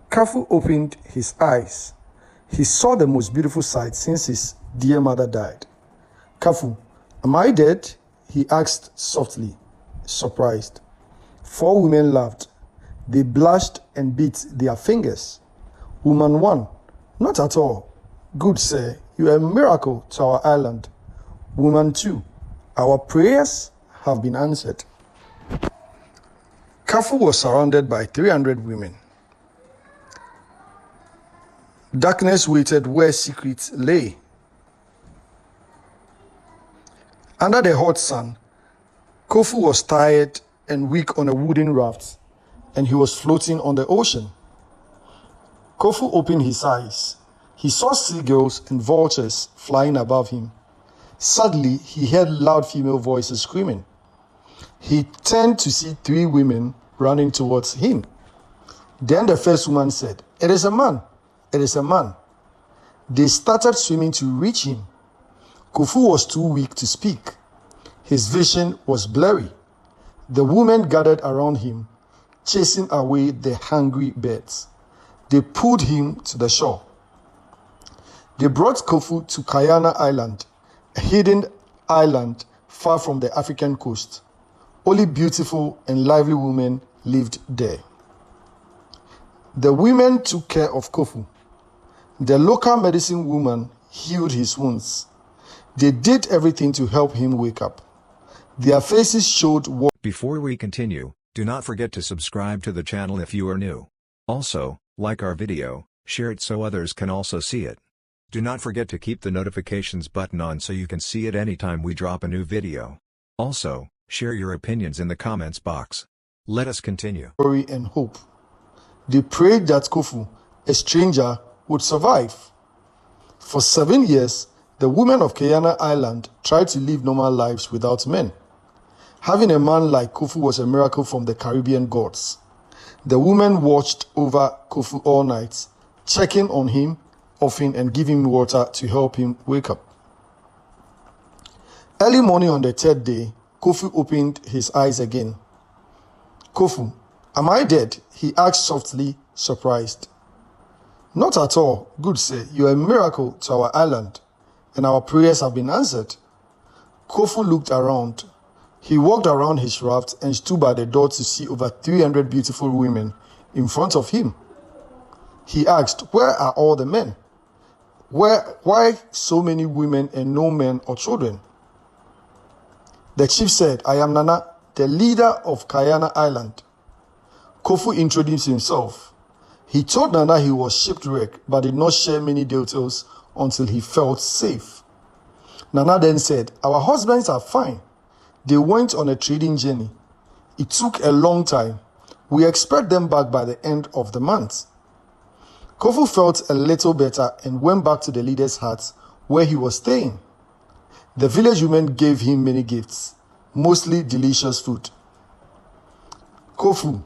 Kafu opened his eyes. He saw the most beautiful sight since his dear mother died. Kafu, am I dead? He asked softly, surprised. 4 women laughed. They blushed and bit their fingers. Woman 1, not at all. Good, sir, you are a miracle to our island. Woman 2, our prayers have been answered. Kafu was surrounded by 300 women. Darkness waited where secrets lay. Under the hot sun, Kofu was tired and weak on a wooden raft, and he was floating on the ocean. Kofu opened his eyes. He saw seagulls and vultures flying above him. Suddenly, he heard loud female voices screaming. He turned to see 3 women running towards him. Then the first woman said, "It is a man. It is a man." They started swimming to reach him. Kofu was too weak to speak. His vision was blurry. The women gathered around him, chasing away the hungry birds. They pulled him to the shore. They brought Kofu to Kayana Island, a hidden island far from the African coast. Only beautiful and lively women lived there. The women took care of Kofu. The local medicine woman healed his wounds. They did everything to help him wake up. Their faces showed what. Before we continue, do not forget to subscribe to the channel if you are new. Also, like our video, share it so others can also see it. Do not forget to keep the notifications button on so you can see it anytime we drop a new video. Also, share your opinions in the comments box. Let us continue. Worry and hope. They prayed that Kofu, a stranger, would survive. For 7 years, the women of Kayana Island tried to live normal lives without men. Having a man like Kofu was a miracle from the Caribbean gods. The women watched over Kofu all night, checking on him often and giving him water to help him wake up. Early morning on the 3rd day, Kofu opened his eyes again. "Kofu, am I dead?" he asked softly, surprised. "Not at all. Good, sir, you are a miracle to our island, and our prayers have been answered." Kofu looked around. He walked around his raft and stood by the door to see over 300 beautiful women in front of him. He asked, "Where are all the men? Why so many women and no men or children?" The chief said, "I am Nana, the leader of Kayana Island." Kofu introduced himself. He told Nana he was shipwrecked but did not share many details until he felt safe. Nana then said, "Our husbands are fine. They went on a trading journey. It took a long time. We expect them back by the end of the month." Kofu felt a little better and went back to the leader's hut where he was staying. The village women gave him many gifts, mostly delicious food. "Kofu,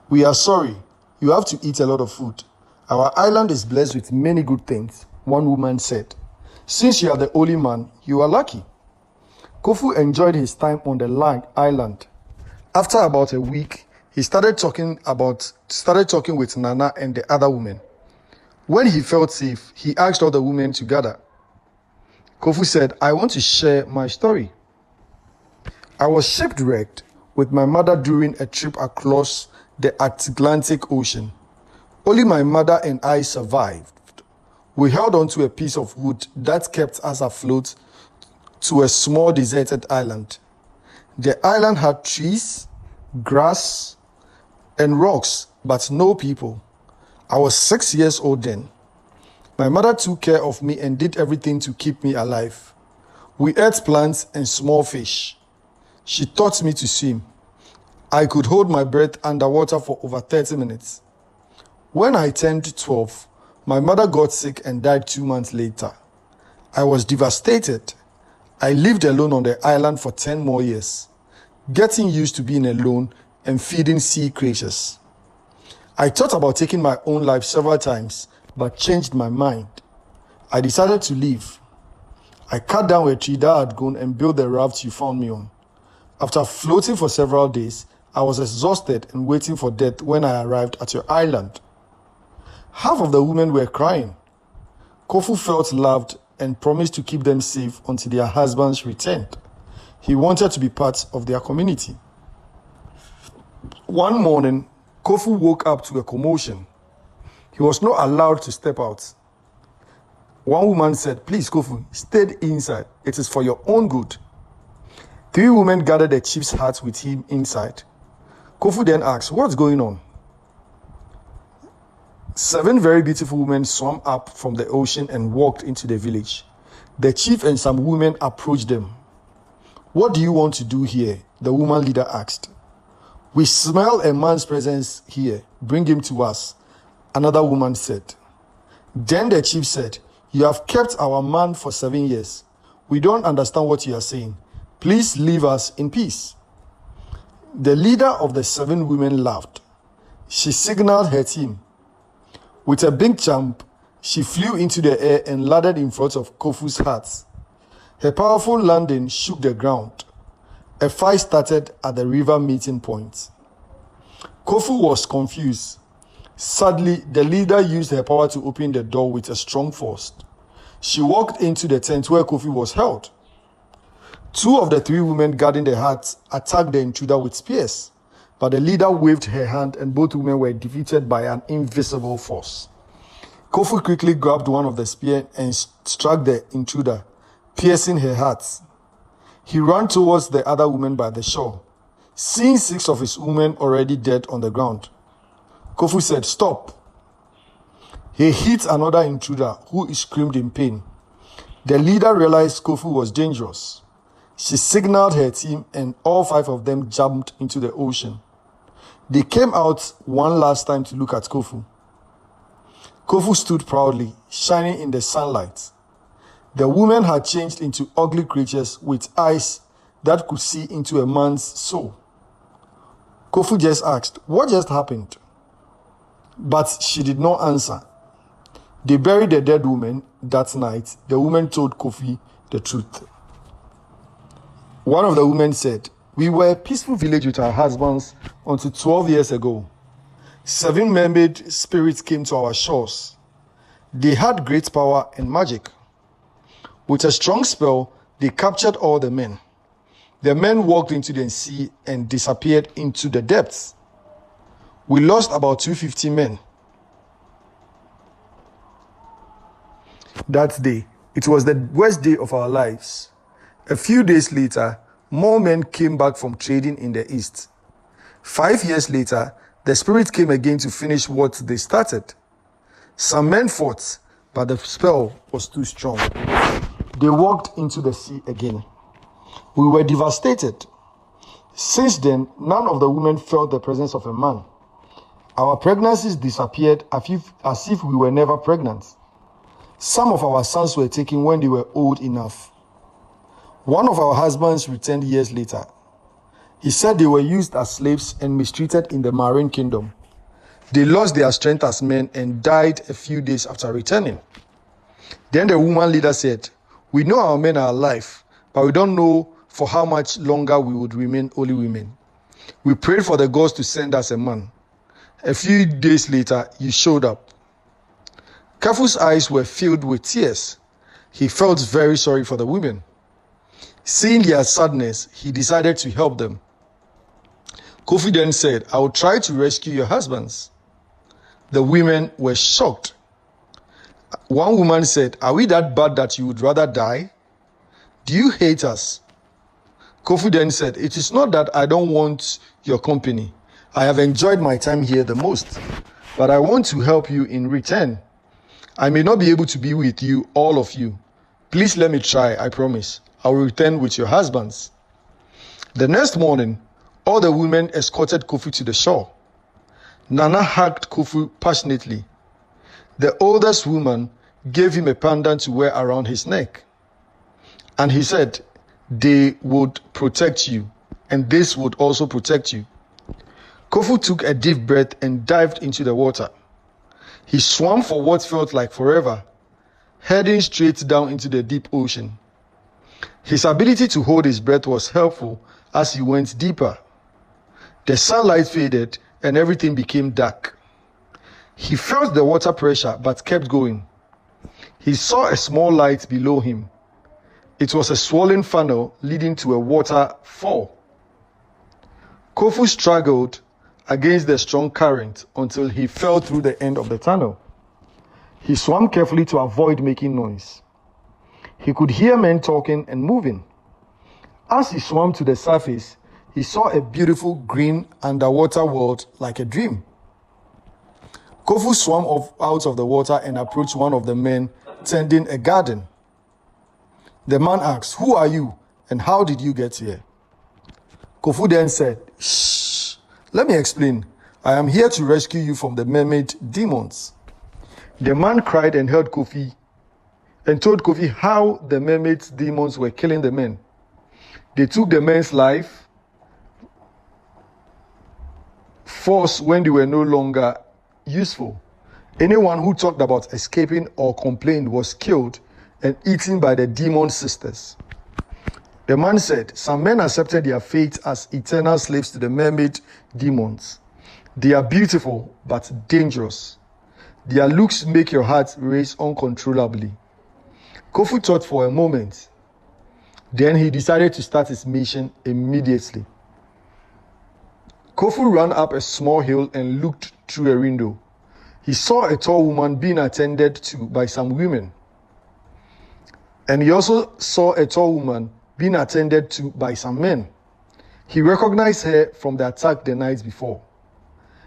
we are sorry. You have to eat a lot of food. Our island is blessed with many good things," one woman said. "Since you are the only man, you are lucky." Kofu enjoyed his time on the island. After about a week, he started talking with Nana and the other women. When he felt safe, he asked all the women to gather. Kofu said, "I want to share my story. I was shipwrecked with my mother during a trip across the Atlantic Ocean. Only my mother and I survived. We held onto a piece of wood that kept us afloat to a small deserted island. The island had trees, grass, and rocks, but no people. I was 6 years old then. My mother took care of me and did everything to keep me alive. We ate plants and small fish. She taught me to swim. I could hold my breath underwater for over 30 minutes. When I turned 12, my mother got sick and died 2 months later. I was devastated. I lived alone on the island for 10 more years, getting used to being alone and feeding sea creatures. I thought about taking my own life several times, but changed my mind. I decided to leave. I cut down a tree that had grown and built the raft you found me on. After floating for several days, I was exhausted and waiting for death when I arrived at your island. Half of the women were crying. Kofu felt loved and promised to keep them safe until their husbands returned. He wanted to be part of their community. One morning, Kofu woke up to a commotion. He was not allowed to step out. One woman said, "Please, Kofu, stay inside. It is for your own good." 3 women gathered the chief's hut with him inside. Kofu then asked, "What's going on?" 7 very beautiful women swam up from the ocean and walked into the village. The chief and some women approached them. "What do you want to do here?" the woman leader asked. "We smell a man's presence here. Bring him to us," another woman said. Then the chief said, "You have kept our man for 7 years. We don't understand what you are saying. Please leave us in peace." The leader of the 7 women laughed. She signaled her team. With a big jump, she flew into the air and landed in front of Kofu's hut. Her powerful landing shook the ground. A fight started at the river meeting point. Kofu was confused. Sadly, the leader used her power to open the door with a strong force. She walked into the tent where Kofu was held. 2 of the 3 women guarding the hut attacked the intruder with spears, but the leader waved her hand and both women were defeated by an invisible force. Kofu quickly grabbed one of the spears and struck the intruder, piercing her heart. He ran towards the other woman by the shore, seeing 6 of his women already dead on the ground. Kofu said, "Stop." He hit another intruder who screamed in pain. The leader realized Kofu was dangerous. She signaled her team and all 5 of them jumped into the ocean. They came out one last time to look at Kofu. Kofu stood proudly, shining in the sunlight. The women had changed into ugly creatures with eyes that could see into a man's soul. Kofu just asked, "What just happened?" But she did not answer. They buried the dead woman that night. The woman told Kofu the truth. One of the women said, "We were a peaceful village with our husbands until 12 years ago. 7 mermaid spirits came to our shores. They had great power and magic. With a strong spell, they captured all the men. The men walked into the sea and disappeared into the depths. We lost about 250 men. That day, it was the worst day of our lives. A few days later, more men came back from trading in the east. 5 years later, the spirit came again to finish what they started. Some men fought, but the spell was too strong. They walked into the sea again. We were devastated. Since then, none of the women felt the presence of a man. Our pregnancies disappeared as if we were never pregnant. Some of our sons were taken when they were old enough. One of our husbands returned years later. He said they were used as slaves and mistreated in the marine kingdom. They lost their strength as men and died a few days after returning. Then the woman leader said, "We know our men are alive, but we don't know for how much longer we would remain only women. We prayed for the gods to send us a man. A few days later, he showed up." Kafu's eyes were filled with tears. He felt very sorry for the women. Seeing their sadness, he decided to help them. Kofu then said, "I will try to rescue your husbands." The women were shocked. One woman said, "Are we that bad that you would rather die? Do you hate us?" Kofu then said, "It is not that I don't want your company. I have enjoyed my time here the most, but I want to help you in return. I may not be able to be with you, all of you. Please let me try, I promise. I will return with your husbands." The next morning, all the women escorted Kofu to the shore. Nana hugged Kofu passionately. The oldest woman gave him a pendant to wear around his neck. And he said, "They would protect you, and this would also protect you." Kofu took a deep breath and dived into the water. He swam for what felt like forever, heading straight down into the deep ocean. His ability to hold his breath was helpful as he went deeper. The sunlight faded and everything became dark. He felt the water pressure but kept going. He saw a small light below him. It was a swollen funnel leading to a waterfall. Kofu struggled against the strong current until he fell through the end of the tunnel. He swam carefully to avoid making noise. He could hear men talking and moving. As he swam to the surface, he saw a beautiful green underwater world like a dream. Kofu swam out of the water and approached one of the men tending a garden. The man asked, "Who are you and how did you get here?" Kofu then said, "Shh, let me explain. I am here to rescue you from the mermaid demons." The man cried and told Kofi how the mermaid demons were killing the men. They took the men's life force when they were no longer useful. Anyone who talked about escaping or complained was killed and eaten by the demon sisters. The man said, "Some men accepted their fate as eternal slaves to the mermaid demons. They are beautiful but dangerous. Their looks make your heart race uncontrollably." Kofu thought for a moment. Then he decided to start his mission immediately. Kofu ran up a small hill and looked through a window. He saw a tall woman being attended to by some women. And he also saw a tall woman being attended to by some men. He recognized her from the attack the night before.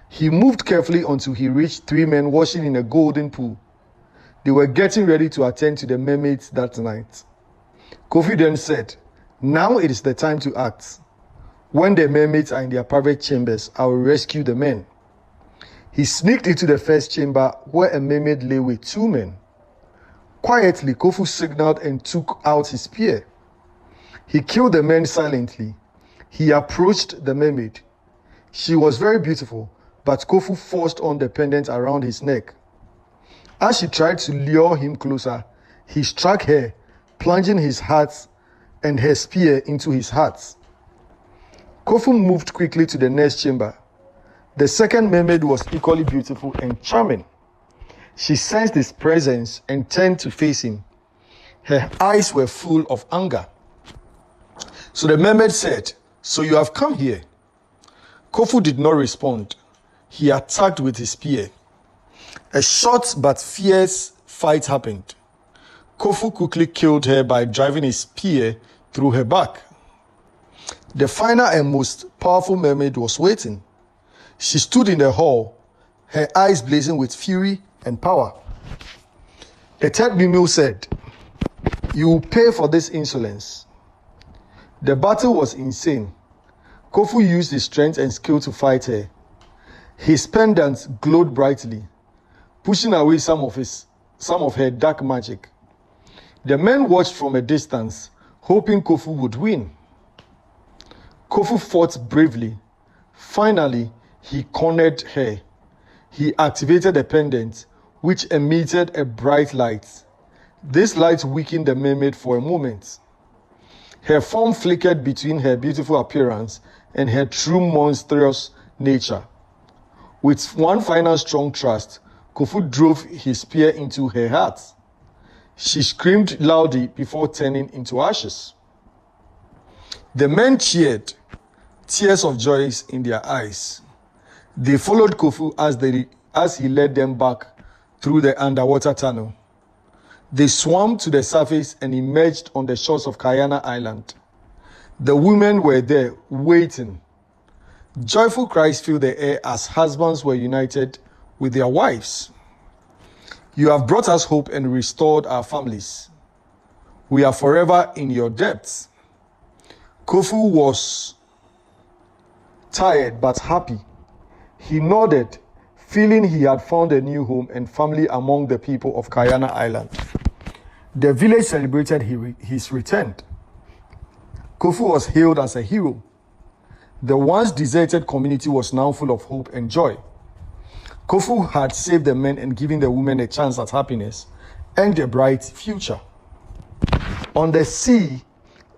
He moved carefully until he reached 3 men washing in a golden pool. They were getting ready to attend to the mermaids that night. Kofi then said, "Now it is the time to act. When the mermaids are in their private chambers, I will rescue the men." He sneaked into the first chamber where a mermaid lay with 2 men. Quietly, Kofu signaled and took out his spear. He killed the men silently. He approached the mermaid. She was very beautiful, but Kofu forced on the pendant around his neck. As she tried to lure him closer, he struck her, plunging his heart and her spear into his heart. Kofu moved quickly to the next chamber. The second mermaid was equally beautiful and charming. She sensed his presence and turned to face him. Her eyes were full of anger. So the mermaid said, "So you have come here?" Kofu did not respond. He attacked with his spear. A short but fierce fight happened. Kofu quickly killed her by driving his spear through her back. The final and most powerful mermaid was waiting. She stood in the hall, her eyes blazing with fury and power. The third female said, "You will pay for this insolence." The battle was insane. Kofu used his strength and skill to fight her. His pendant glowed brightly, pushing away some of her dark magic. The men watched from a distance, hoping Kofu would win. Kofu fought bravely. Finally, he cornered her. He activated a pendant, which emitted a bright light. This light weakened the mermaid for a moment. Her form flickered between her beautiful appearance and her true monstrous nature. With one final strong thrust, Kofu drove his spear into her heart. She screamed loudly before turning into ashes. The men cheered, tears of joy in their eyes. They followed Kofu as he led them back through the underwater tunnel. They swam to the surface and emerged on the shores of Kayana Island. The women were there, waiting. Joyful cries filled the air as husbands were united with their wives. "You have brought us hope and restored our families. We are forever in your debts." Kofu was tired but happy. He nodded, feeling he had found a new home and family among the people of Kayana Island. The village celebrated his return. Kofu was hailed as a hero. The once deserted community was now full of hope and joy. Kofu had saved the men and given the women a chance at happiness and a bright future. On the sea,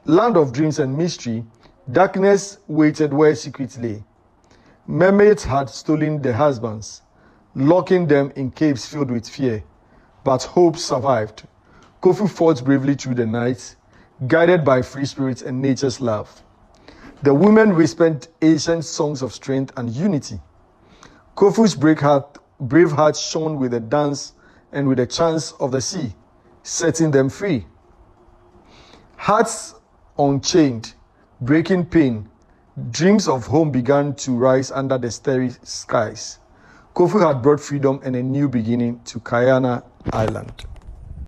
land of dreams and mystery, darkness waited where secrets lay. Mermaids had stolen the husbands. locking them in caves filled with fear. But hope survived. Kofu fought bravely through the night, guided by free spirits and nature's love. The women whispered ancient songs of strength and unity. Kofu's brave heart shone with the dance and with the chants of the sea, setting them free. Hearts unchained, breaking pain, dreams of home began to rise under the starry skies. Kofu had brought freedom and a new beginning to Kayana Island.